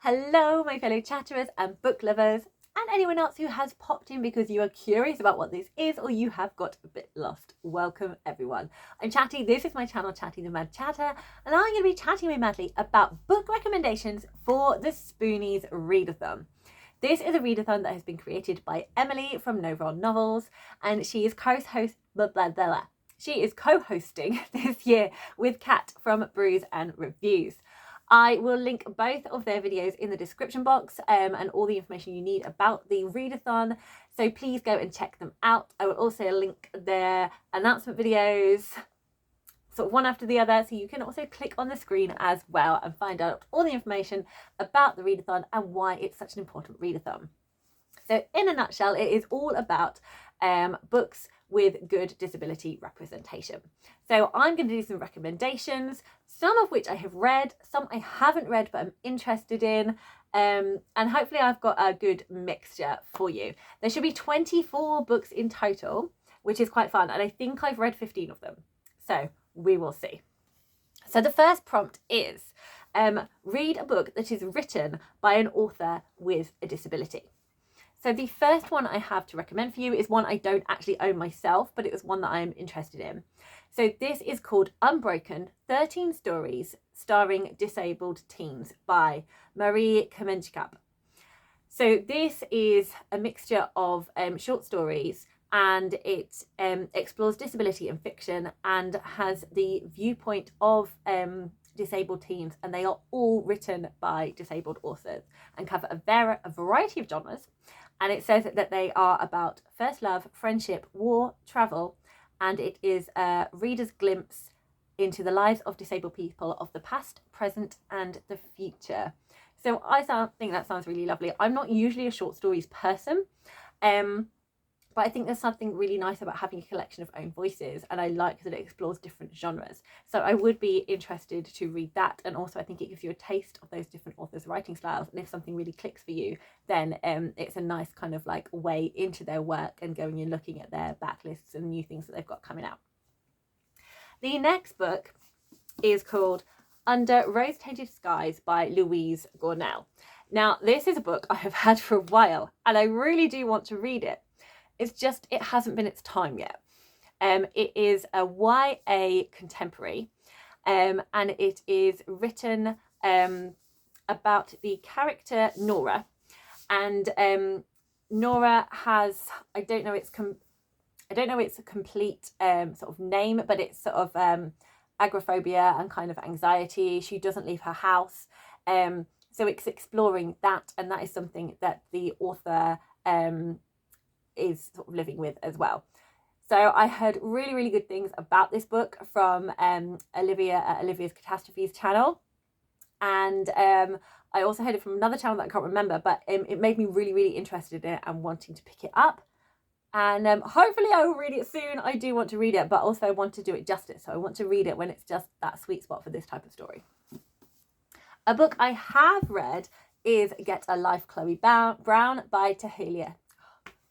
Hello, my fellow chatterers and book lovers, and anyone else who has popped in because you are curious about what this is or you have got a bit lost. Welcome, everyone. I'm Chatty. This is my channel, Chatty the Mad Chatter, and I'm going to be chatting away madly about book recommendations for the Spoonies Readathon. This is a readathon that has been created by Emily from Noor Novels, and she is co-hosting this year with Kat from Brews and Reviews. I will link both of their videos in the description box and all the information you need about the readathon, so please go and check them out. I will also link their announcement videos sort of one after the other, so you can also click on the screen as well and find out all the information about the readathon and why it's such an important readathon. So in a nutshell, it is all about books with good disability representation. So I'm going to do some recommendations, some of which I have read, some I haven't read but I'm interested in, and hopefully I've got a good mixture for you. There should be 24 books in total, which is quite fun, and I think I've read 15 of them. So we will see. So the first prompt is read a book that is written by an author with a disability. So the first one I have to recommend for you is one I don't actually own myself, but it was one that I am interested in. So this is called Unbroken, 13 Stories Starring Disabled Teens by Marie Kamenchkap. So this is a mixture of short stories, and it explores disability in fiction and has the viewpoint of disabled teens, and they are all written by disabled authors and cover a variety of genres. And it says that they are about first love, friendship, war, travel, and it is a reader's glimpse into the lives of disabled people of the past, present, and the future. So I think that sounds really lovely. I'm not usually a short stories person, but I think there's something really nice about having a collection of own voices, and I like that it explores different genres. So I would be interested to read that, and also I think it gives you a taste of those different authors' writing styles, and if something really clicks for you, then it's a nice kind of like way into their work and going and looking at their backlists and new things that they've got coming out. The next book is called Under Rose-Tainted Skies by Louise Ortega. Now, this is a book I have had for a while, and I really do want to read it. It's just, it hasn't been its time yet. It is a YA contemporary, and it is written about the character Noor. And Noor has, I don't know its complete sort of name, but it's sort of agoraphobia and kind of anxiety. She doesn't leave her house. So it's exploring that, and that is something that the author is sort of living with as well. So I heard really, really good things about this book from Olivia at Olivia's Catastrophes channel, and I also heard it from another channel that I can't remember, but it made me really, really interested in it and wanting to pick it up, and hopefully I will read it soon. I do want to read it, but also I want to do it justice, so I want to read it when it's just that sweet spot for this type of story. A book I have read is Get a Life Chloe Brown by Talia.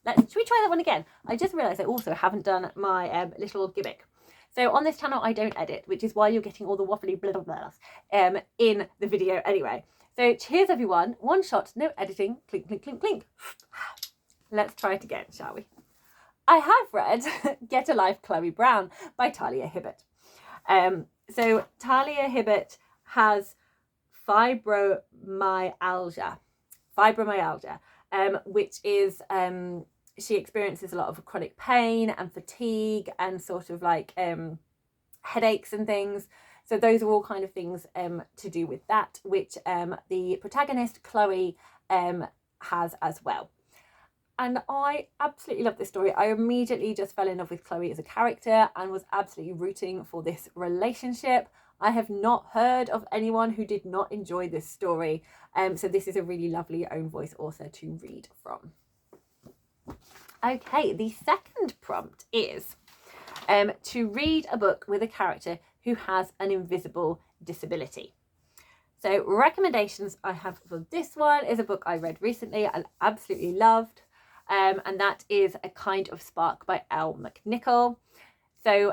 Should we try that one again? I just realised I also haven't done my little gimmick. So on this channel I don't edit, which is why you're getting all the waffly blah blah blah in the video anyway. So cheers everyone, one shot, no editing, clink clink clink clink. Let's try it again, shall we? I have read Get a Life Chloe Brown by Talia Hibbert. So Talia Hibbert has fibromyalgia, which is she experiences a lot of chronic pain and fatigue and sort of like headaches and things. So those are all kind of things to do with that, which the protagonist Chloe has as well. And I absolutely love this story. I immediately just fell in love with Chloe as a character and was absolutely rooting for this relationship. I have not heard of anyone who did not enjoy this story. So this is a really lovely own voice author to read from. Okay, the second prompt is to read a book with a character who has an invisible disability. So recommendations I have for this one is a book I read recently and absolutely loved. And that is A Kind of Spark by Elle McNichol. So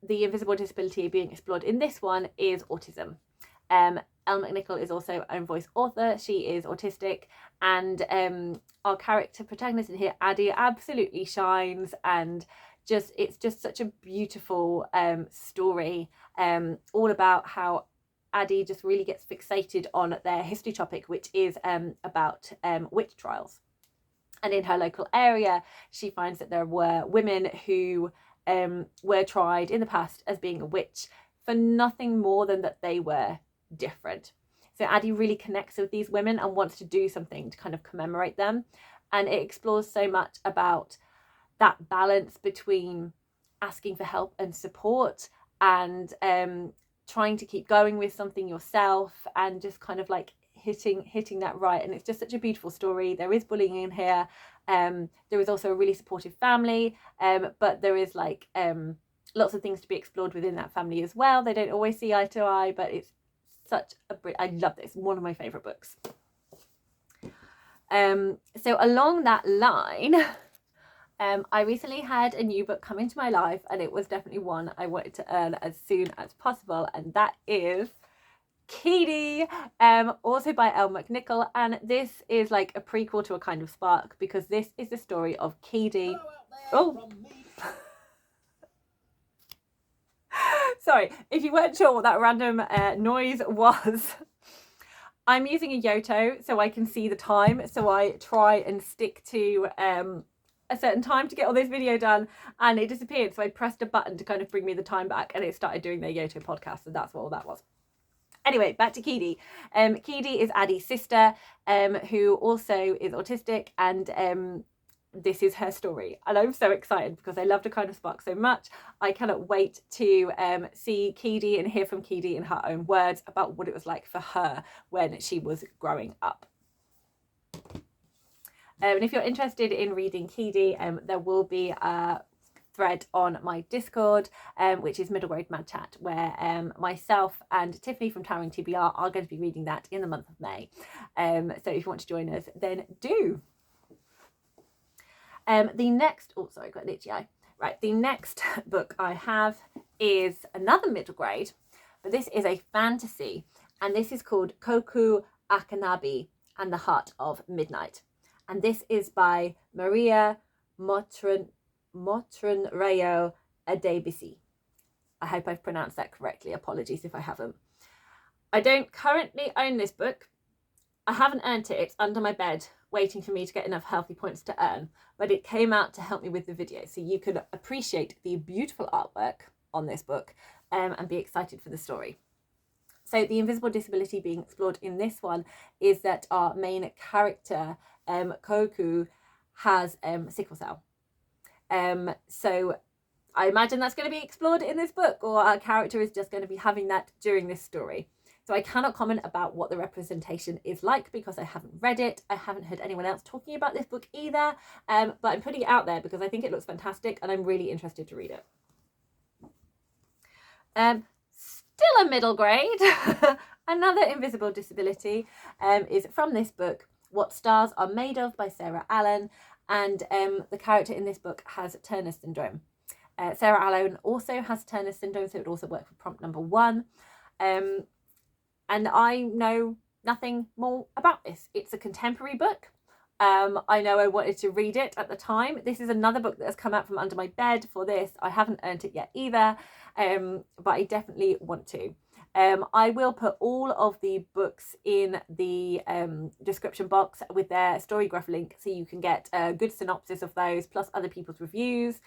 the invisible disability being explored in this one is autism. Elle McNichol is also own voice author. She is autistic, and our character protagonist in here, Addie, absolutely shines, and it's just such a beautiful story, all about how Addie just really gets fixated on their history topic, which is about witch trials. And in her local area, she finds that there were women who were tried in the past as being a witch for nothing more than that they were different. So Addie really connects with these women and wants to do something to kind of commemorate them. And it explores so much about that balance between asking for help and support and trying to keep going with something yourself, and just kind of like hitting that right. And it's just such a beautiful story. There is bullying in here. There is also a really supportive family, but there is like lots of things to be explored within that family as well. They don't always see eye to eye, but it's such I love this. One of my favorite books. So along that line, I recently had a new book come into my life, and it was definitely one I wanted to earn as soon as possible, and that is Keedie, also by Elle McNichol. And this is like a prequel to A Kind of Spark, because this is the story of Keedie. Sorry, if you weren't sure what that random noise was, I'm using a Yoto so I can see the time, so I try and stick to a certain time to get all this video done, and it disappeared, so I pressed a button to kind of bring me the time back, and it started doing their Yoto podcast, and that's what all that was. Anyway, back to Keedie. Keedie is Addie's sister, who also is autistic, and this is her story. And I'm so excited because I loved A Kind of Spark so much. I cannot wait to see Keedie and hear from Keedie in her own words about what it was like for her when she was growing up. And if you're interested in reading Keedie, there will be a thread on my Discord, which is Middle Grade Mad Chat, where myself and Tiffany from Towering TBR are going to be reading that in the month of May. So if you want to join us, then do. The next, oh sorry, got an itchy eye. Right, the next book I have is another middle grade, but this is a fantasy, and this is called Kòkú Àkànbí and the Heart of Midnight. And this is by Maria Motranrayo Adebisi. I hope I've pronounced that correctly. Apologies if I haven't. I don't currently own this book. I haven't earned it. It's under my bed, waiting for me to get enough healthy points to earn. But it came out to help me with the video, so you can appreciate the beautiful artwork on this book and be excited for the story. So the invisible disability being explored in this one is that our main character, Kòkú, has sickle cell. So I imagine that's going to be explored in this book, or our character is just going to be having that during this story. So I cannot comment about what the representation is like because I haven't read it. I haven't heard anyone else talking about this book either, but I'm putting it out there because I think it looks fantastic and I'm really interested to read it. Still a middle grade. Another invisible disability is from this book, What Stars Are Made Of by Sarah Allen, and the character in this book has Turner syndrome. Sarah Allen also has Turner syndrome, so it would also work for prompt number 1. And I know nothing more about this. It's a contemporary book. I know I wanted to read it at the time. This is another book that has come out from under my bed for this. I haven't earned it yet either, but I definitely want to. I will put all of the books in the description box with their Storygraph link, so you can get a good synopsis of those, plus other people's reviews.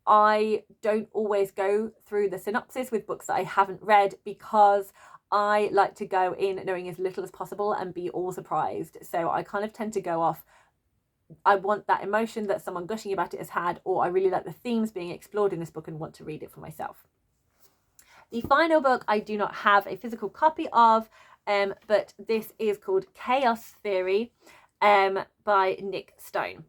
I don't always go through the synopsis with books that I haven't read because I like to go in knowing as little as possible and be all surprised. So I kind of tend to go off, I want that emotion that someone gushing about it has had, or I really like the themes being explored in this book and want to read it for myself. The final book I do not have a physical copy of, but this is called Chaos Theory by Nick Stone.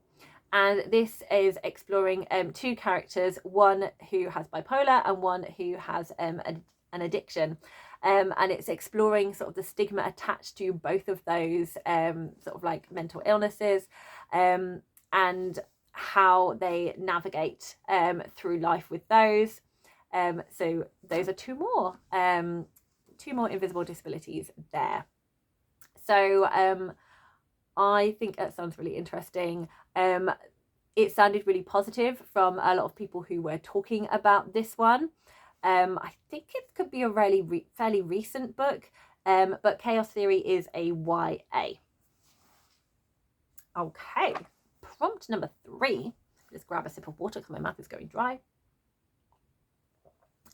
And this is exploring 2 characters, one who has bipolar and one who has an addiction. And it's exploring sort of the stigma attached to both of those sort of like mental illnesses, and how they navigate through life with those. So those are 2 more two more invisible disabilities there. So I think that sounds really interesting. It sounded really positive from a lot of people who were talking about this one. I think it could be a really fairly recent book, but Chaos Theory is a YA. Okay, prompt number 3, just grab a sip of water because my mouth is going dry,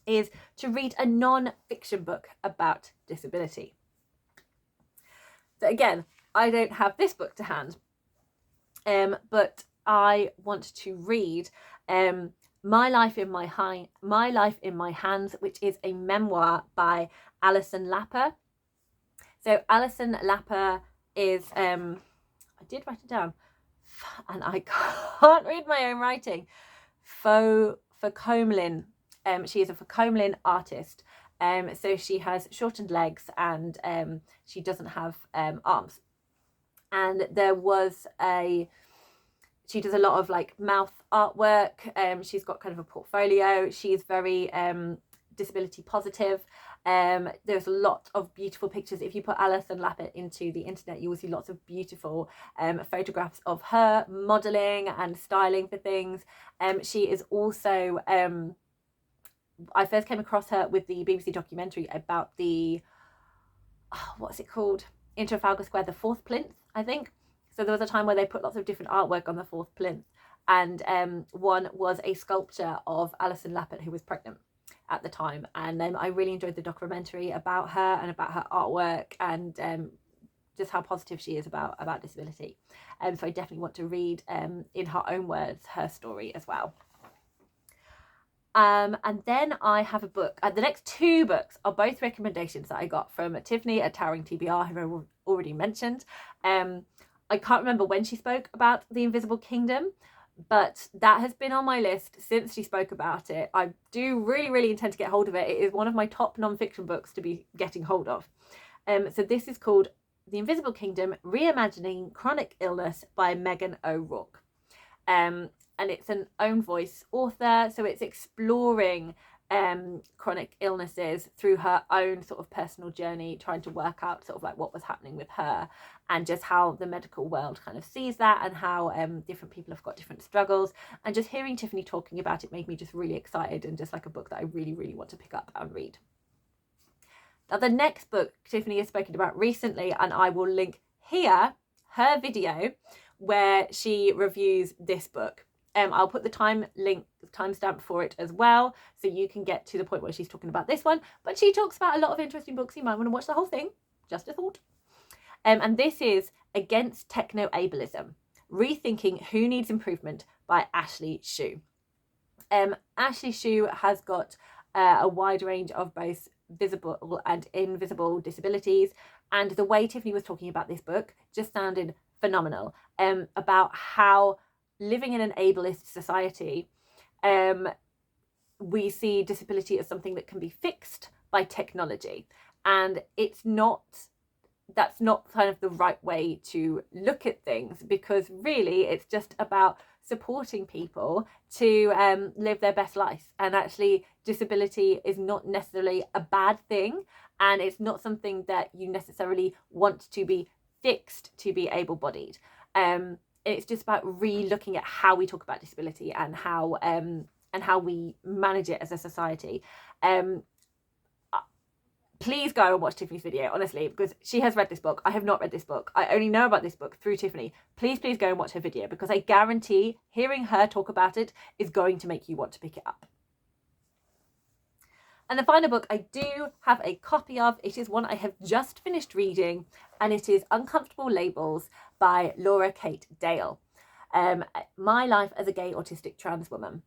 is to read a non-fiction book about disability. So again, I don't have this book to hand, but I want to read My Life in My Hands, which is a memoir by Alison Lapper. So Alison Lapper is, I did write it down, and I can't read my own writing. Focomlin. She is a Focomlin artist. So she has shortened legs and she doesn't have arms. And she does a lot of like mouth artwork. She's got kind of a portfolio. She's very disability positive. There's a lot of beautiful pictures. If you put Alison Lapper into the internet, you will see lots of beautiful photographs of her modelling and styling for things. She is also, I first came across her with the BBC documentary about the, what's it called? In Trafalgar Square, the fourth plinth, I think. So there was a time where they put lots of different artwork on the fourth plinth. And one was a sculpture of Alison Lapper, who was pregnant at the time. And I really enjoyed the documentary about her and about her artwork and just how positive she is about disability. So I definitely want to read, in her own words, her story as well. And then I have a book. The next 2 books are both recommendations that I got from Tiffany at Towering TBR, who I've already mentioned. I can't remember when she spoke about The Invisible Kingdom, but that has been on my list since she spoke about it. I do really intend to get hold of it. It is one of my top non-fiction books to be getting hold of. So this is called The Invisible Kingdom, Reimaging Chronic Illness by Megan O'Rourke. And it's an own voice author, so it's exploring chronic illnesses through her own sort of personal journey, trying to work out sort of like what was happening with her and just how the medical world kind of sees that and how different people have got different struggles. And just hearing Tiffany talking about it made me just really excited and just like a book that I really want to pick up and read. Now the next book Tiffany has spoken about recently, and I will link here her video where she reviews this book. I'll put the timestamp for it as well, so you can get to the point where she's talking about this one. But she talks about a lot of interesting books. You might want to watch the whole thing. Just a thought. And this is Against Technoablisim, Rethinking Who Needs Improvement by Ashley Shu. Ashley Shu has got a wide range of both visible and invisible disabilities. And the way Tiffany was talking about this book just sounded phenomenal, about how living in an ableist society, we see disability as something that can be fixed by technology. And that's not kind of the right way to look at things, because really it's just about supporting people to live their best life. And actually disability is not necessarily a bad thing, and it's not something that you necessarily want to be fixed to be able-bodied. It's just about re-looking at how we talk about disability and how we manage it as a society. Please go and watch Tiffany's video, honestly, because she has read this book. I have not read this book. I only know about this book through Tiffany. Please go and watch her video, because I guarantee hearing her talk about it is going to make you want to pick it up. And the final book I do have a copy of. It is one I have just finished reading, and it is Uncomfortable Labels by Laura Kate Dale. My Life as a Gay Autistic Trans Woman.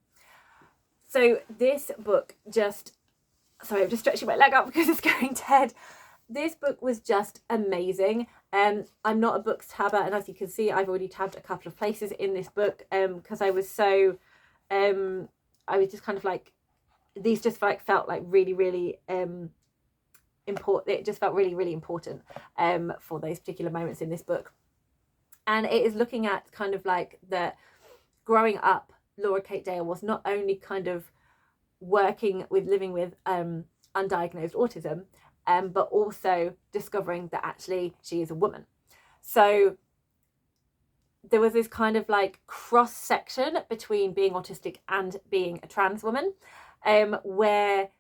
So this book sorry, I'm just stretching my leg out because it's going dead. This book was just amazing. I'm not a books tabber, and as you can see, I've already tabbed a couple of places in this book because I was so, I was just kind of like, these just like felt like really important. It just felt really important for those particular moments in this book. And it is looking at kind of like the growing up. Laura Kate Dale was not only kind of living with undiagnosed autism, but also discovering that actually she is a woman. So there was this kind of like cross section between being autistic and being a trans woman, where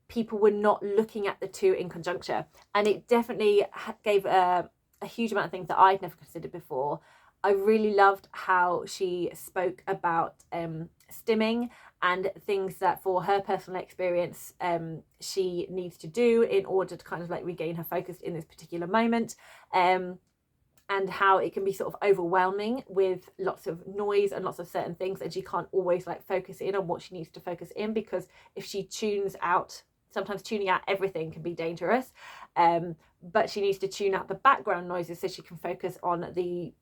people were not looking at the two in conjuncture. And it definitely gave a huge amount of things that I'd never considered before. I really loved how she spoke about stimming and things that for her personal experience she needs to do in order to kind of like regain her focus in this particular moment, and how it can be sort of overwhelming with lots of noise and lots of certain things, and she can't always like focus in on what she needs to focus in, because if she tunes out, sometimes tuning out everything can be dangerous, but she needs to tune out the background noises so she can focus on the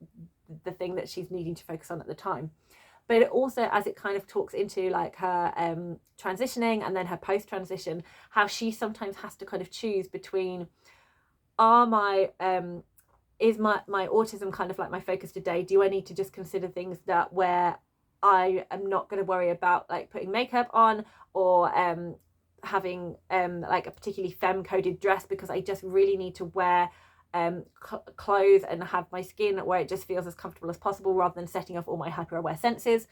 thing that she's needing to focus on at the time. But it also, as it kind of talks into like her transitioning and then her post-transition, how she sometimes has to kind of choose between, is my autism kind of like my focus today? Do I need to just consider things that where I am not going to worry about like putting makeup on, or having like a particularly femme-coded dress because I just really need to wear clothes and have my skin where it just feels as comfortable as possible, rather than setting off all my hyper-aware senses?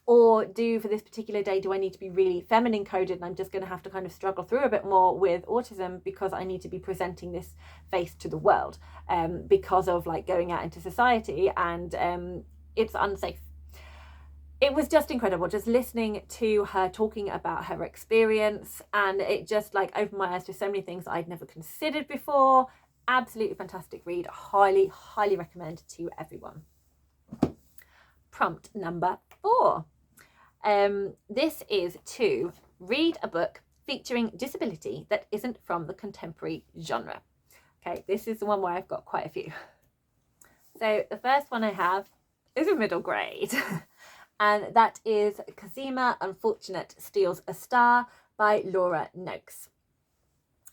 Or for this particular day, do I need to be really feminine coded, and I'm just going to have to kind of struggle through a bit more with autism because I need to be presenting this face to the world because of like going out into society, and it's unsafe. It was just incredible just listening to her talking about her experience, and it just like opened my eyes to so many things I'd never considered before. Absolutely fantastic read. Highly recommend to everyone. Prompt number 4. This is to read a book featuring disability that isn't from the contemporary genre. Okay, this is the one where I've got quite a few. So the first one I have is a middle grade. And that is Cosima, Unfortunate Steals a Star by Laura Noakes.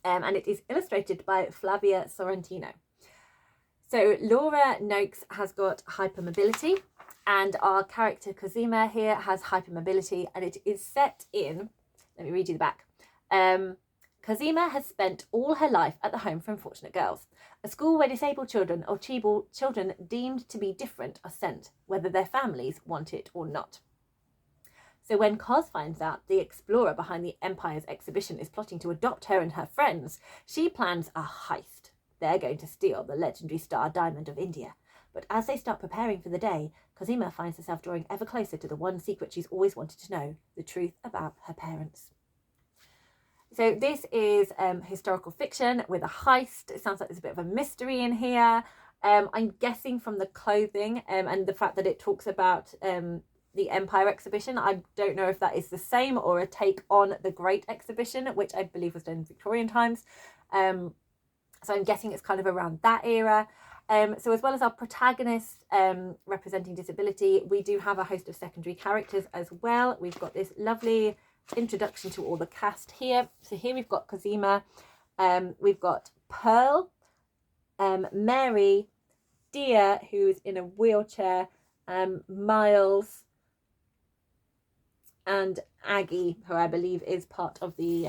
And it is illustrated by Flavia Sorrentino. So Laura Noakes has got hypermobility, and our character Cosima here has hypermobility, and it is set in, let me read you the back. Cosima has spent all her life at the Home for Unfortunate Girls, a school where disabled children or children deemed to be different are sent, whether their families want it or not. So when Cos finds out the explorer behind the Empire's exhibition is plotting to adopt her and her friends, she plans a heist. They're going to steal the legendary star diamond of India. But as they start preparing for the day, Cosima finds herself drawing ever closer to the one secret she's always wanted to know, the truth about her parents. So this is historical fiction with a heist. It sounds like there's a bit of a mystery in here. I'm guessing from the clothing and the fact that it talks about the Empire exhibition. I don't know if that is the same or a take on the Great Exhibition, which I believe was done in Victorian times. So I'm guessing it's kind of around that era. So as well as our protagonist representing disability, we do have a host of secondary characters as well. We've got this lovely introduction to all the cast here. So here we've got Cosima, we've got Pearl, Mary, Dia, who's in a wheelchair, Miles, and Aggie, who I believe is part of the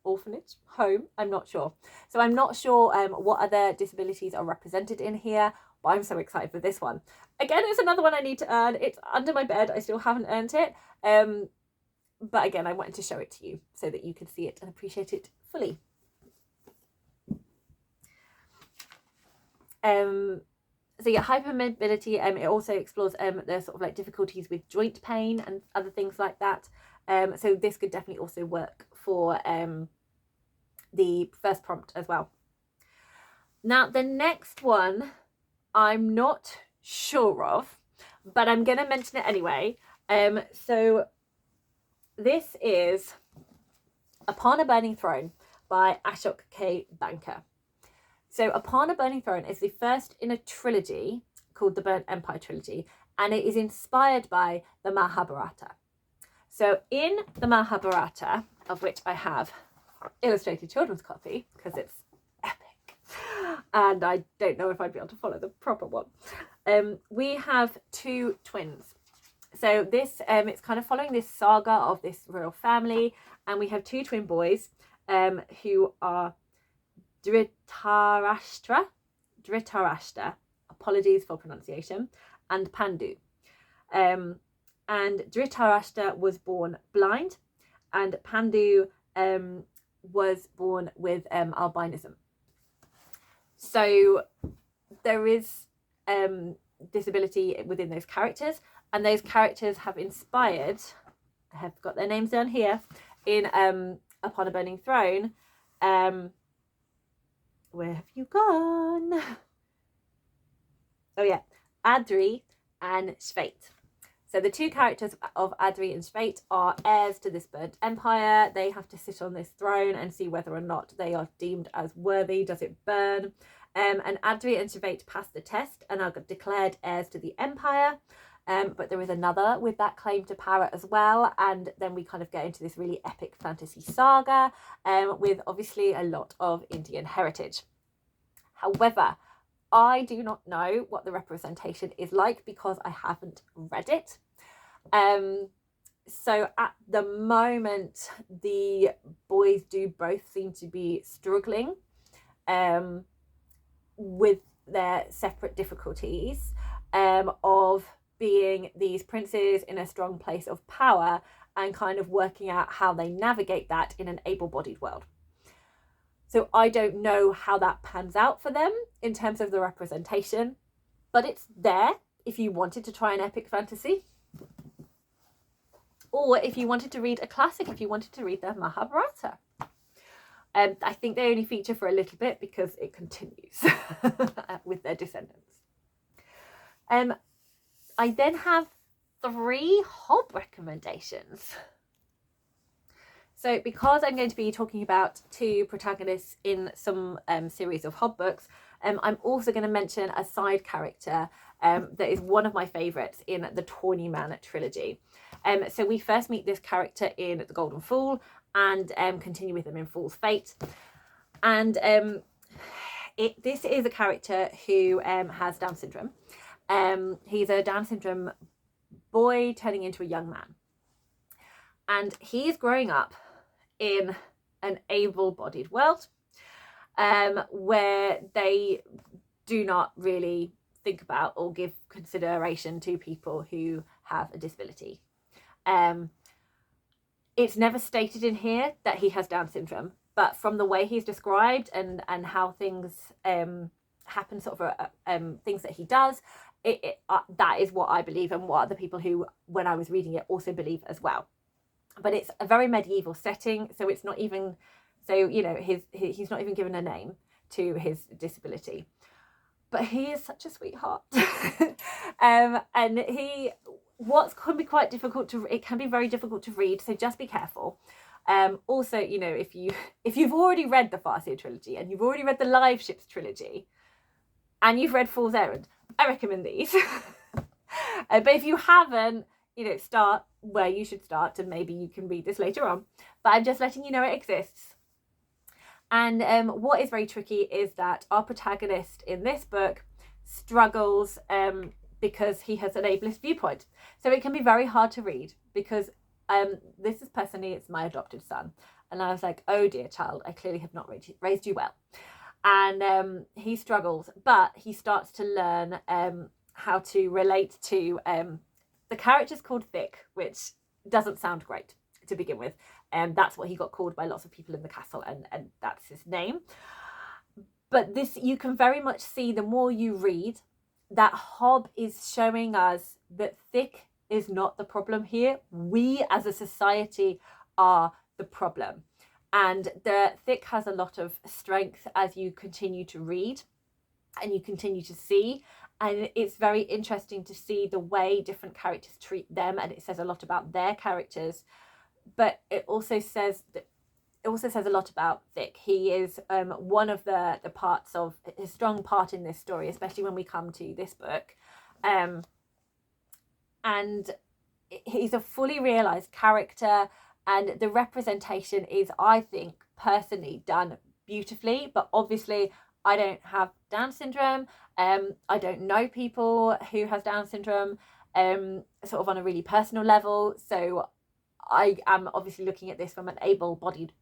orphanage home. I'm not sure. So I'm not sure what other disabilities are represented in here, but I'm so excited for this one. Again, it's another one I need to earn. It's under my bed. I still haven't earned it. But again, I wanted to show it to you so that you could see it and appreciate it fully. So yeah, hypermobility, it also explores the sort of like difficulties with joint pain and other things like that. So this could definitely also work for the first prompt as well. Now, the next one I'm not sure of, but I'm going to mention it anyway. So this is Upon a Burning Throne by Ashok K. Banker. So Upon a Burning Throne is the first in a trilogy called the Burnt Empire Trilogy, and it is inspired by the Mahabharata. So in the Mahabharata, of which I have illustrated children's copy because it's epic, and I don't know if I'd be able to follow the proper one, we have two twins. So this it's kind of following this saga of this royal family, and we have two twin boys. who are Dhritarashtra, apologies for pronunciation, and Pandu. And Dhritarashtra was born blind, and Pandu was born with albinism. So there is disability within those characters, and those characters have inspired, I have got their names down here, in Upon a Burning Throne. Where have you gone? Oh yeah, Adri and Sveit. So the two characters of Adri and Sveit are heirs to this burnt empire. They have to sit on this throne and see whether or not they are deemed as worthy. Does it burn? And Adri and Sveit pass the test and are declared heirs to the empire. But there is another with that claim to power as well. And then we kind of get into this really epic fantasy saga with obviously a lot of Indian heritage. However, I do not know what the representation is like because I haven't read it. So at the moment, the boys do both seem to be struggling with their separate difficulties of being these princes in a strong place of power and kind of working out how they navigate that in an able-bodied world. So I don't know how that pans out for them in terms of the representation, but it's there if you wanted to try an epic fantasy. Or if you wanted to read a classic, if you wanted to read the Mahabharata. I think they only feature for a little bit because it continues with their descendants. I then have 3 Hobb recommendations. So because I'm going to be talking about 2 protagonists in some series of Hobb books, I'm also going to mention a side character that is one of my favourites in the Tawny Man trilogy. So we first meet this character in The Golden Fool and continue with him in Fool's Fate. And this is a character who has Down syndrome. He's a Down syndrome boy turning into a young man. And he is growing up in an able-bodied world where they do not really think about or give consideration to people who have a disability. It's never stated in here that he has Down syndrome, but from the way he's described and how things happen, sort of things that he does, that is what I believe and what other people who, when I was reading it, also believe as well. But it's a very medieval setting, so it's not even, so you know, he's not even given a name to his disability. But he is such a sweetheart. And what can be quite difficult it can be very difficult to read, so just be careful. Also, you know, if you've already read the Farseer trilogy and you've already read the Live Ships trilogy and you've read Fool's Errand, I recommend these. But if you haven't, you know, start where you should start, and maybe you can read this later on. But I'm just letting you know it exists. And what is very tricky is that our protagonist in this book struggles because he has an ableist viewpoint. So it can be very hard to read because this is personally, it's my adopted son. And I was like, oh dear child, I clearly have not raised you well. And he struggles, but he starts to learn how to relate to the character's called Thick, which doesn't sound great to begin with. That's what he got called by lots of people in the castle, and that's his name. But this, you can very much see the more you read that Hobb is showing us that Thick is not the problem here. We as a society are the problem. And the Thick has a lot of strength as you continue to read and you continue to see. And it's very interesting to see the way different characters treat them, and it says a lot about their characters. But it also says a lot about Thick. He is one of the parts of a strong part in this story, especially when we come to this book. And he's a fully realised character, and the representation is, I think, personally done beautifully. But obviously, I don't have Down syndrome. I don't know people who has Down syndrome sort of on a really personal level. So I am obviously looking at this from an able-bodied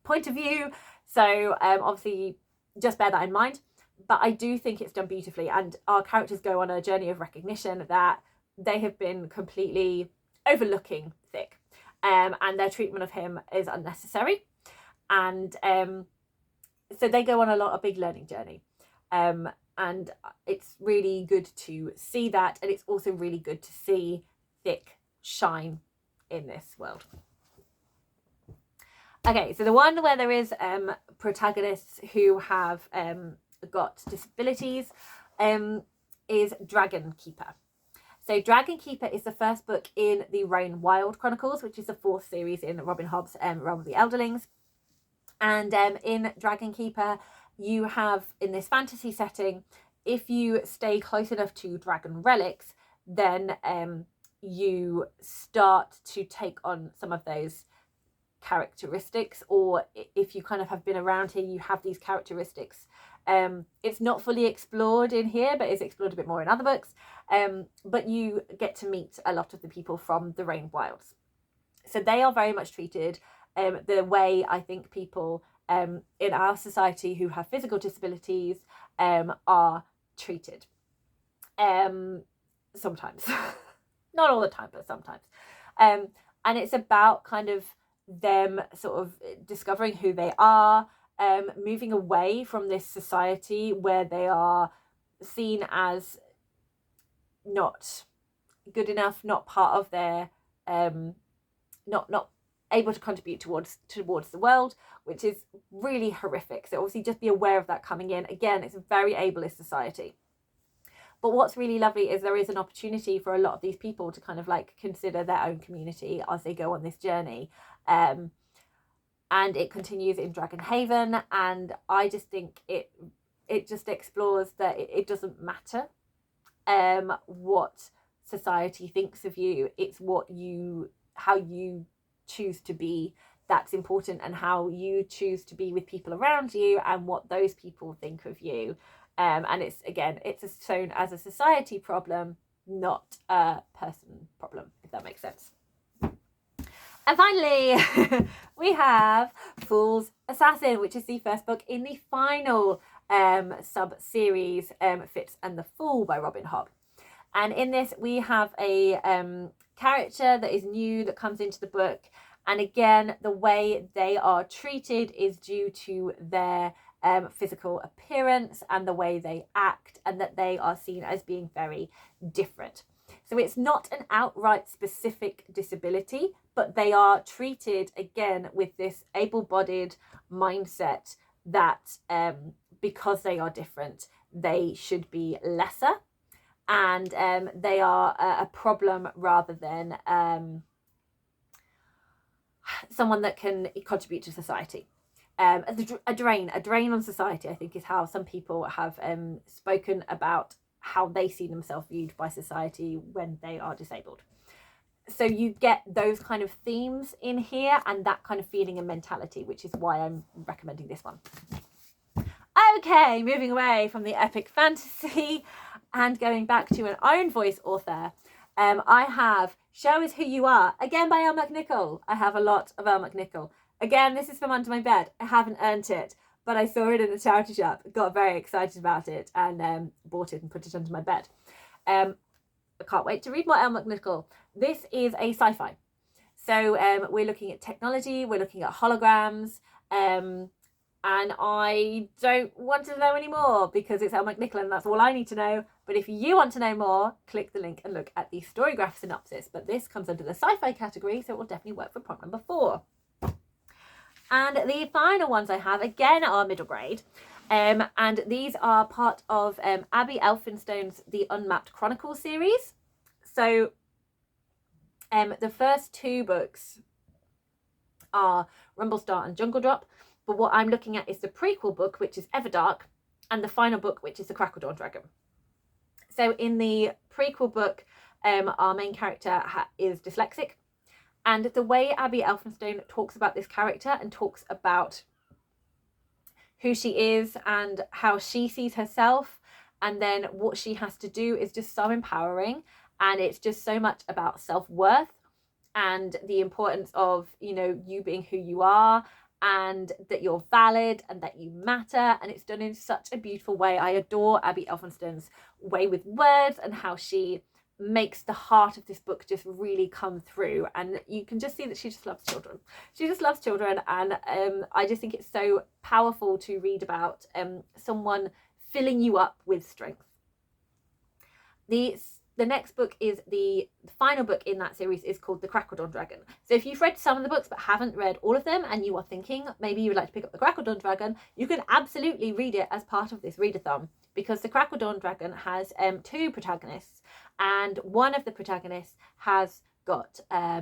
point of view. So obviously just bear that in mind. But I do think it's done beautifully, and our characters go on a journey of recognition that they have been completely overlooking Thick, and their treatment of him is unnecessary. And so they go on a big learning journey. And it's really good to see that, and it's also really good to see Thick shine in this world. Okay, so the one where there is protagonists who have got disabilities is Dragon Keeper. So Dragon Keeper is the first book in the Rainwild Chronicles, which is the 4th series in Robin Hobb's Realm of the Elderlings. And in Dragon Keeper, you have, in this fantasy setting, if you stay close enough to dragon relics, then you start to take on some of those characteristics, or if you kind of have been around here, you have these characteristics. It's not fully explored in here, but it's explored a bit more in other books. But you get to meet a lot of the people from the Rainwilds. So they are very much treated the way I think people in our society who have physical disabilities are treated. Sometimes. Not all the time, but sometimes. And it's about kind of them sort of discovering who they are, moving away from this society where they are seen as not good enough, not part of their not able to contribute towards the world, which is really horrific. So obviously just be aware of that coming in. Again, it's a very ableist society. But what's really lovely is there is an opportunity for a lot of these people to kind of like consider their own community as they go on this journey. And it continues in Dragonhaven, and I just think it just explores that it doesn't matter what society thinks of you. It's how you choose to be that's important, and how you choose to be with people around you and what those people think of you. And it's shown as a society problem, not a person problem, if that makes sense. And finally, we have Fool's Assassin, which is the first book in the final sub-series, Fitz and the Fool by Robin Hobb. And in this, we have a character that is new that comes into the book. And again, the way they are treated is due to their physical appearance and the way they act, and that they are seen as being very different. So it's not an outright specific disability, but they are treated again with this able-bodied mindset that because they are different, they should be lesser, and they are a problem rather than someone that can contribute to society. A drain on society, I think, is how some people have spoken about how they see themselves viewed by society when they are disabled. So you get those kind of themes in here and that kind of feeling and mentality, which is why I'm recommending this one. Okay, moving away from the epic fantasy and going back to an own voice author. I have Show Us Who You Are, again by Elle McNichol. I have a lot of Elle McNichol. Again, this is from under my bed. I haven't earned it, but I saw it in a charity shop, got very excited about it, and bought it and put it under my bed. I can't wait to read more Elle McNichol. This is a sci-fi. So we're looking at technology, we're looking at holograms, and I don't want to know anymore because it's Elle McNichol and that's all I need to know. But if you want to know more, click the link and look at the Storygraph synopsis. But this comes under the sci-fi category, so it will definitely work for prompt number 4. And the final ones I have, again, are middle grade. And these are part of Abby Elphinstone's The Unmapped Chronicles series. So the first 2 books are Rumblestar and Jungle Drop. But what I'm looking at is the prequel book, which is Everdark, and the final book, which is the Crackledawn Dragon. So in the prequel book, our main character is dyslexic. And the way Abby Elphinstone talks about this character and talks about who she is and how she sees herself and then what she has to do is just so empowering. And it's just so much about self-worth and the importance of, you know, you being who you are and that you're valid and that you matter, and it's done in such a beautiful way. I adore Abby Elphinston's way with words and how she makes the heart of this book just really come through, and you can just see that she just loves children. She just loves children, and I just think it's so powerful to read about someone filling you up with strength. The next book is the final book in that series, is called The Crackledawn Dragon. So if you've read some of the books but haven't read all of them, and you are thinking maybe you would like to pick up The Crackledawn Dragon, you can absolutely read it as part of this readathon, because The Crackledawn Dragon has 2 protagonists, and one of the protagonists has got a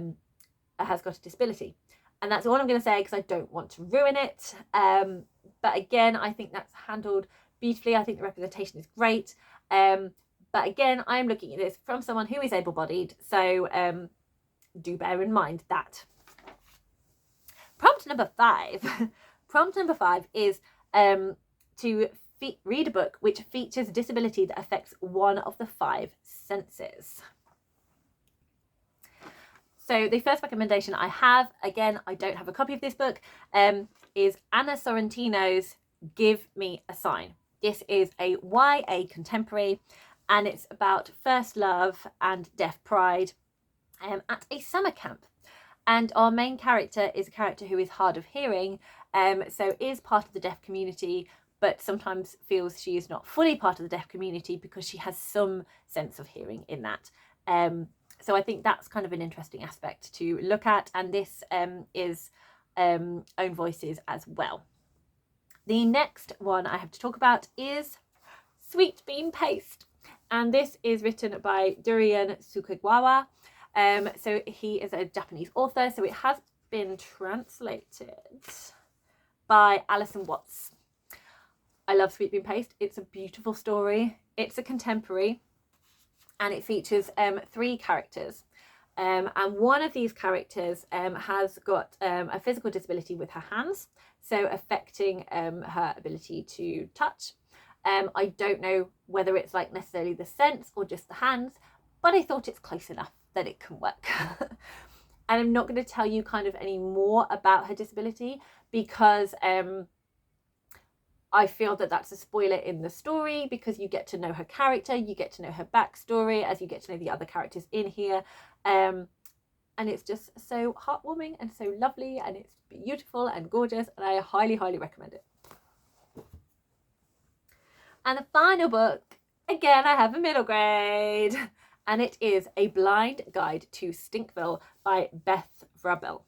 disability. And that's all I'm going to say, because I don't want to ruin it. But again, I think that's handled beautifully. I think the representation is great. But again, I'm looking at this from someone who is able-bodied, so do bear in mind that. Prompt number 5. Prompt number 5 is to read a book which features disability that affects one of the 5 senses. So the first recommendation I have, again, I don't have a copy of this book, is Anna Sorrentino's Give Me a Sign. This is a YA contemporary, and it's about first love and deaf pride at a summer camp. And our main character is a character who is hard of hearing, so is part of the deaf community, but sometimes feels she is not fully part of the deaf community because she has some sense of hearing in that. So I think that's kind of an interesting aspect to look at, and this is own voices as well. The next one I have to talk about is Sweet Bean Paste. And this is written by Durian Sukegawa. So he is a Japanese author. So it has been translated by Alison Watts. I love Sweet Bean Paste. It's a beautiful story. It's a contemporary, and it features 3 characters. And one of these characters has got a physical disability with her hands, so affecting her ability to touch. I don't know whether it's like necessarily the sense or just the hands, but I thought it's close enough that it can work. And I'm not going to tell you kind of any more about her disability, because I feel that that's a spoiler in the story, because you get to know her character, you get to know her backstory as you get to know the other characters in here. And it's just so heartwarming and so lovely, and it's beautiful and gorgeous, and I highly, highly recommend it. And the final book, again, I have a middle grade, and it is A Blind Guide to Stinkville by Beth Vrabel.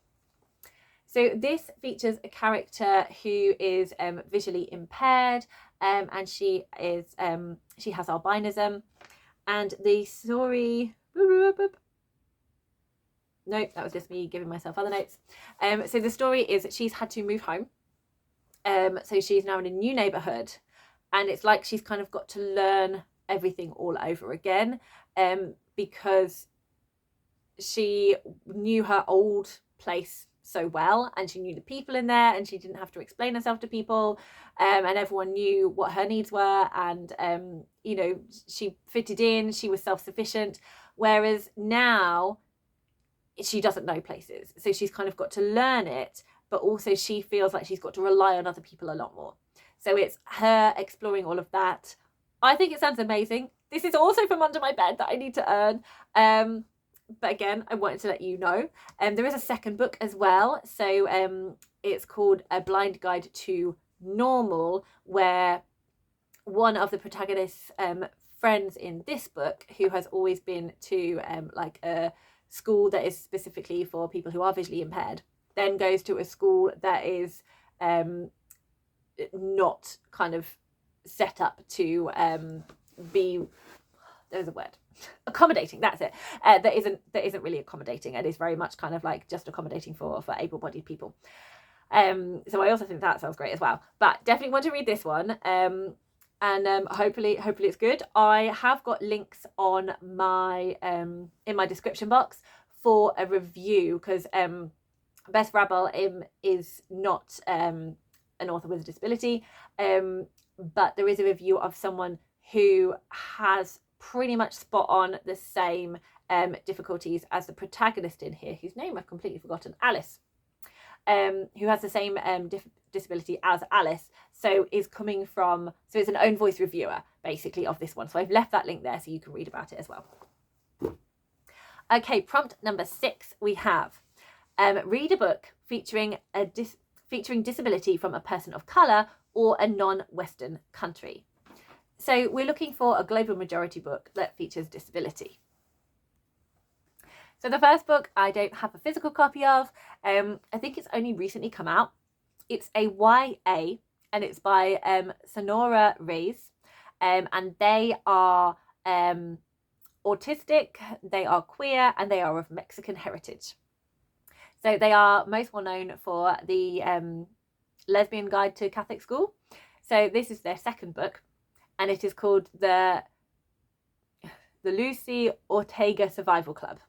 So this features a character who is visually impaired, and she has albinism, and the story... No, that was just me giving myself other notes. So the story is that she's had to move home. So she's now in a new neighbourhood, and it's like she's kind of got to learn everything all over again, because she knew her old place so well, and she knew the people in there, and she didn't have to explain herself to people, and everyone knew what her needs were, and you know, she fitted in, she was self-sufficient, whereas now she doesn't know places, so she's kind of got to learn it, but also she feels like she's got to rely on other people a lot more. So it's her exploring all of that. I think it sounds amazing. This is also from under my bed that I need to earn. But again, I wanted to let you know. There is a second book as well. So it's called A Blind Guide to Normal, where one of the protagonist's friends in this book, who has always been to like a school that is specifically for people who are visually impaired, then goes to a school that is not kind of set up to be, there's a word, accommodating, that's it, that isn't really accommodating, and is very much kind of like just accommodating for able-bodied people. So I also think that sounds great as well, but definitely want to read this one, and hopefully it's good. I have got links on my in my description box for a review, because Beth Vrabel is not an author with a disability, but there is a review of someone who has pretty much spot on the same difficulties as the protagonist in here, whose name I've completely forgotten, Alice. who has the same disability as Alice, so is coming from, so it's an own voice reviewer basically of this one. So I've left that link there so you can read about it as well. Okay, prompt number 6, we have read a book featuring disability from a person of colour or a non-Western country. So we're looking for a global majority book that features disability. So the first book I don't have a physical copy of. I think it's only recently come out. It's a YA and it's by Sonora Reyes, and they are autistic, they are queer, and they are of Mexican heritage. So they are most well known for the Lesbian Guide to Catholic School. So this is their second book, and it is called the Luis Ortega Survival Club.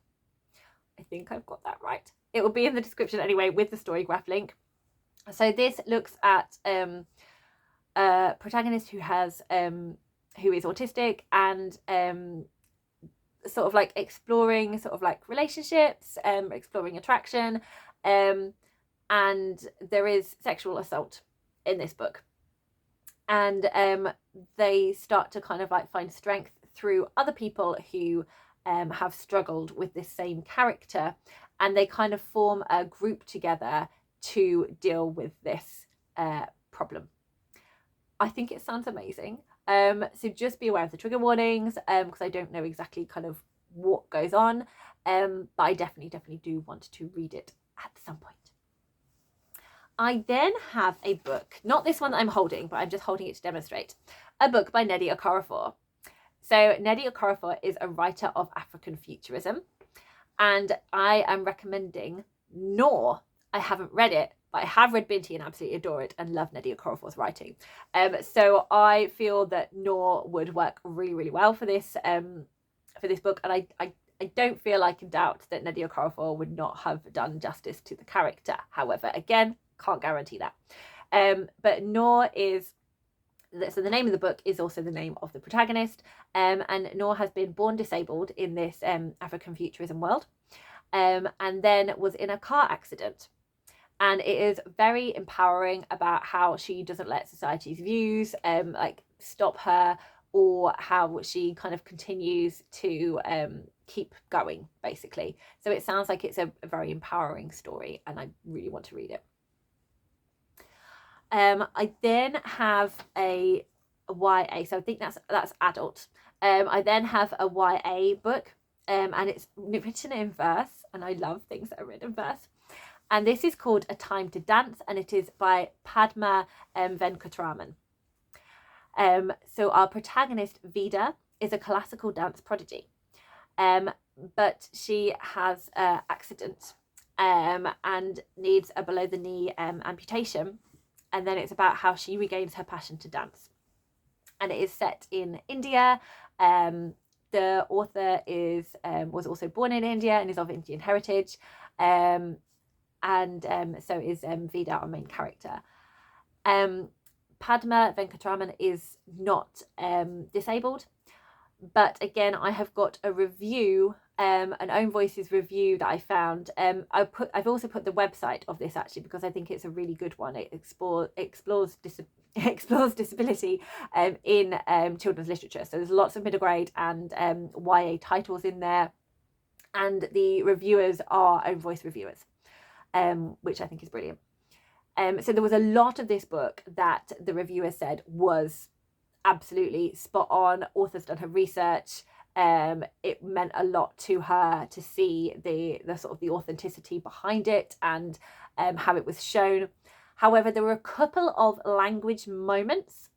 I think I've got that right. It will be in the description anyway with the Storygraph link. So this looks at a protagonist who has who is autistic and sort of like exploring sort of like relationships, exploring attraction, and there is sexual assault in this book, and they start to kind of like find strength through other people who have struggled with this same character, and they kind of form a group together to deal with this problem. I think it sounds amazing. So just be aware of the trigger warnings, because I don't know exactly kind of what goes on, but I definitely do want to read it at some point. I then have a book, not this one that I'm holding, but I'm just holding it to demonstrate, a book by Nnedi Okorafor. So Nnedi Okorafor is a writer of African futurism, and I am recommending Noor. I haven't read it, but I have read Binti and absolutely adore it and love Nnedi Okorafor's writing. So I feel that Noor would work really well for this book, and I don't feel like in doubt that Nnedi Okorafor would not have done justice to the character. However, again, can't guarantee that. But Noor is, so the name of the book is also the name of the protagonist, and Noor has been born disabled in this African futurism world, and then was in a car accident. And it is very empowering about how she doesn't let society's views like stop her, or how she kind of continues to keep going, basically. So it sounds like it's a very empowering story, and I really want to read it. I then have a YA, so I think that's adult. I then have a YA book, and it's written in verse, and I love things that are written in verse. And this is called A Time to Dance, and it is by Padma Venkatraman. So our protagonist, Vida, is a classical dance prodigy, but she has an accident and needs a below-the-knee amputation, and then it's about how she regains her passion to dance. And it is set in India. The author was also born in India and is of Indian heritage. So is Vida, our main character. Padma Venkatraman is not disabled, but again, I have got a review, an Own Voices review that I found. I've also put the website of this actually, because I think it's a really good one. It explores disability in children's literature. So there's lots of middle grade and YA titles in there, and the reviewers are Own Voice reviewers, which I think is brilliant. So there was a lot of this book that the reviewer said was absolutely spot on. Author's done her research. It meant a lot to her to see the sort of the authenticity behind it, and how it was shown. However, there were a couple of language moments.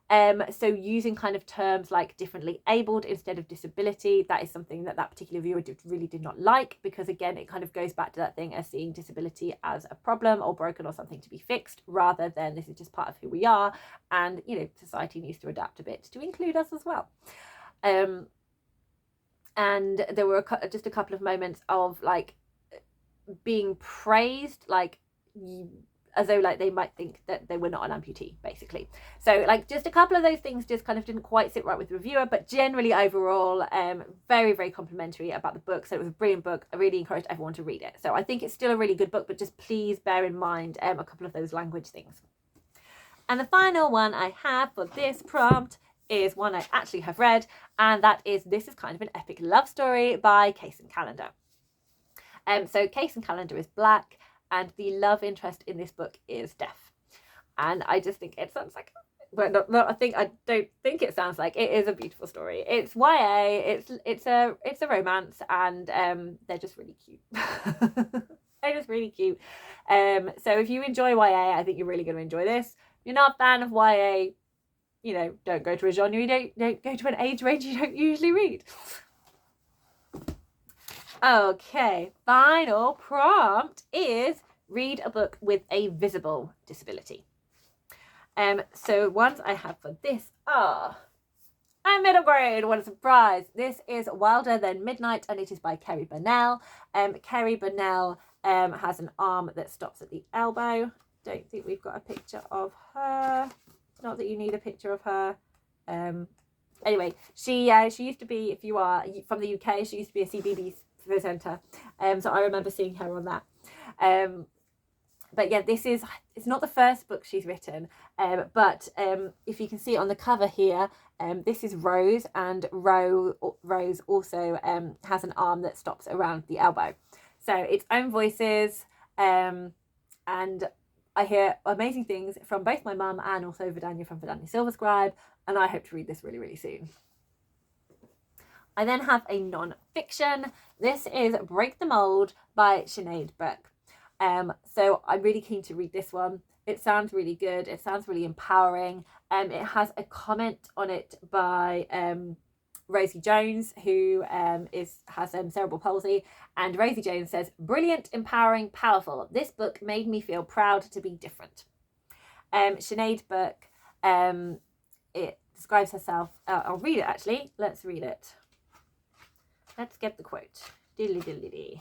So using kind of terms like differently abled instead of disability, that is something that particular viewer really did not like, because again, it kind of goes back to that thing as seeing disability as a problem or broken or something to be fixed, rather than this is just part of who we are, and society needs to adapt a bit to include us as well. And there were just a couple of moments of like being praised, like as though like they might think that they were not an amputee, basically. So like just a couple of those things just kind of didn't quite sit right with the reviewer, but generally overall very, very complimentary about the book. So it was a brilliant book. I really encouraged everyone to read it. So I think it's still a really good book, but just please bear in mind a couple of those language things. And the final one I have for this prompt is one I actually have read, and that is This Is Kind of an Epic Love Story by Case and Calendar. So Case and Calendar is black, and the love interest in this book is deaf. And I just think it sounds like, well, I don't think it sounds like, it is a beautiful story. It's YA, it's a romance, and they're just really cute. They're just really cute. So if you enjoy YA, I think you're really going to enjoy this. If you're not a fan of YA, you know, don't go to a genre you don't go to an age range you don't usually read. Okay, final prompt is read a book with a visible disability. So ones I have for this are a middle grade. What a surprise. This is Wilder Than Midnight, and it is by Kerry Burnell. Kerry Burnell has an arm that stops at the elbow. Don't think we've got a picture of her. Not that you need a picture of her. Anyway, she used to be, if you are from the UK, she used to be a CBeebies presenter. So I remember seeing her on that. But yeah, it's not the first book she's written, but if you can see on the cover here, this is Rose, and Rose also has an arm that stops around the elbow. So it's own voices, and I hear amazing things from both my mum and also Vadania from Vadania Silverscribe, and I hope to read this really, really soon. I then have a non-fiction. This is Break the Mold by Sinead Burke. So I'm really keen to read this one. It sounds really good. It sounds really empowering. It has a comment on it by Rosie Jones, who has cerebral palsy, and Rosie Jones says, "Brilliant, empowering, powerful. This book made me feel proud to be different." Sinead Burke, it describes herself. I'll read it actually. Let's read it. Let's get the quote. Diddly diddly dee.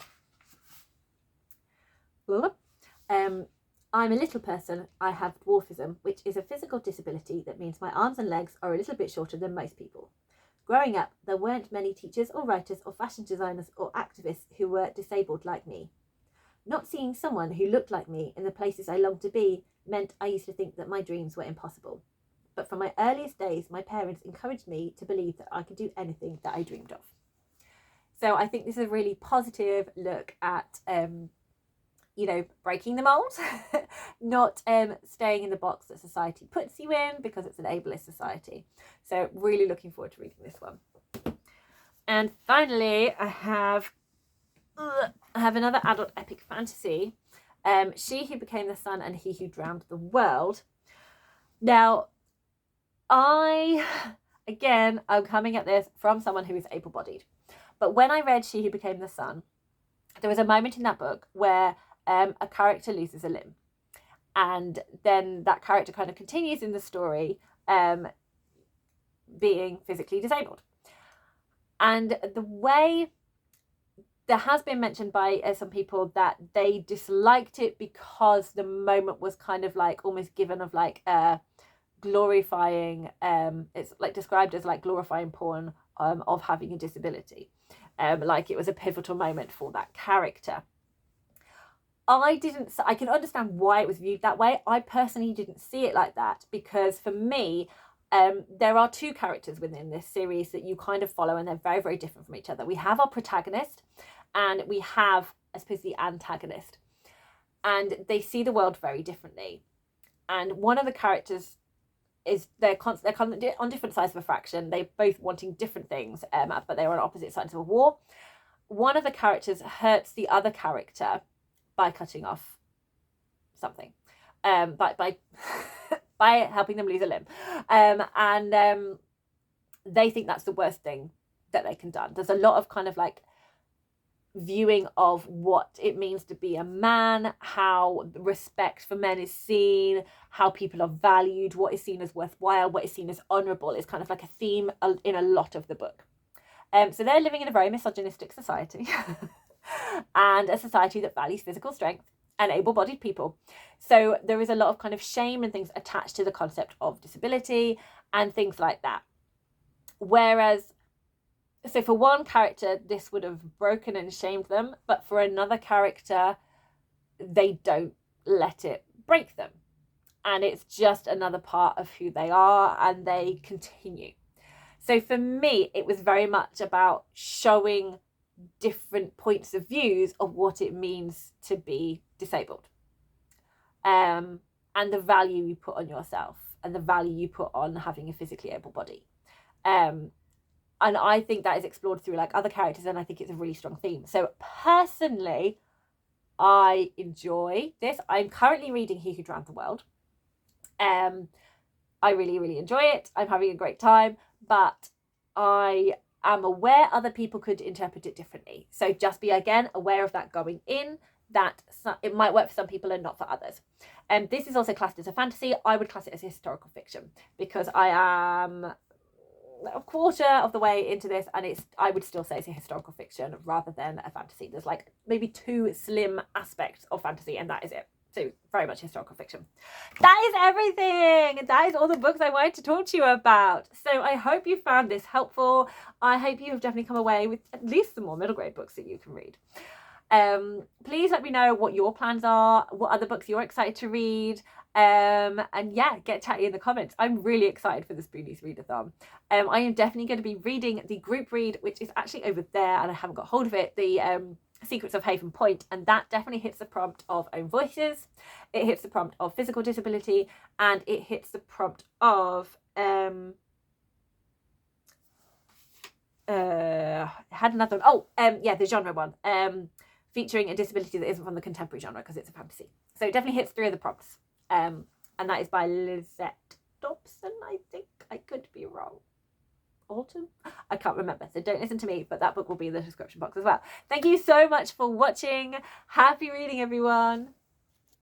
I'm a little person. I have dwarfism, which is a physical disability that means my arms and legs are a little bit shorter than most people. Growing up, there weren't many teachers or writers or fashion designers or activists who were disabled like me. Not seeing someone who looked like me in the places I longed to be meant I used to think that my dreams were impossible. But from my earliest days, my parents encouraged me to believe that I could do anything that I dreamed of. So I think this is a really positive look at, breaking the mold, not staying in the box that society puts you in, because it's an ableist society. So really looking forward to reading this one. And finally, I have another adult epic fantasy, She Who Became the Sun and He Who Drowned the World. Now, I'm coming at this from someone who is able-bodied. But when I read She Who Became the Sun, there was a moment in that book where a character loses a limb. And then that character kind of continues in the story being physically disabled. And the way there has been mentioned by some people that they disliked it because the moment was kind of like almost given of like glorifying, it's like described as like glorifying porn of having a disability. Like it was a pivotal moment for that character. I can understand why it was viewed that way. I personally didn't see it like that, because for me, there are two characters within this series that you kind of follow, and they're very, very different from each other. We have our protagonist, and we have, I suppose, the antagonist, and they see the world very differently. And one of the characters is they're on different sides of a fraction. They're both wanting different things, but they're on opposite sides of a war. One of the characters hurts the other character by cutting off something, by helping them lose a limb, and they think that's the worst thing that they can do. There's a lot of kind of like viewing of what it means to be a man, how respect for men is seen, how people are valued, what is seen as worthwhile, what is seen as honourable, is kind of like a theme in a lot of the book. So they're living in a very misogynistic society. And a society that values physical strength and able-bodied people. So there is a lot of kind of shame and things attached to the concept of disability and things like that. Whereas, so for one character, this would have broken and shamed them, but for another character, they don't let it break them. And it's just another part of who they are, and they continue. So for me, it was very much about showing different points of views of what it means to be disabled. And the value you put on yourself and the value you put on having a physically able body. And I think that is explored through like other characters, and I think it's a really strong theme. So personally, I enjoy this. I'm currently reading He Who Drowned the World. I really, really enjoy it. I'm having a great time, but I am aware other people could interpret it differently. So just be, again, aware of that going in, that it might work for some people and not for others. And this is also classed as a fantasy. I would class it as a historical fiction because I am a quarter of the way into this, and I would still say it's a historical fiction rather than a fantasy. There's like maybe 2 slim aspects of fantasy, and that is it. So very much historical fiction. That is everything. That is all the books I wanted to talk to you about. So I hope you found this helpful. I hope you have definitely come away with at least some more middle grade books that you can read. Please let me know what your plans are, what other books you're excited to read. And yeah, get chatty in the comments. I'm really excited for the Spoonies Readathon. I am definitely going to be reading the group read, which is actually over there, and I haven't got hold of it. The Secrets of Haven Point, and that definitely hits the prompt of own voices. It hits the prompt of physical disability, and it hits the prompt of had another one. The genre one, featuring a disability that isn't from the contemporary genre because it's a fantasy. So it definitely hits 3 of the prompts, and that is by Lisette Dobson. I think, I could be wrong. Autumn? I can't remember, so don't listen to me, but that book will be in the description box as well. Thank you so much for watching. Happy reading, everyone.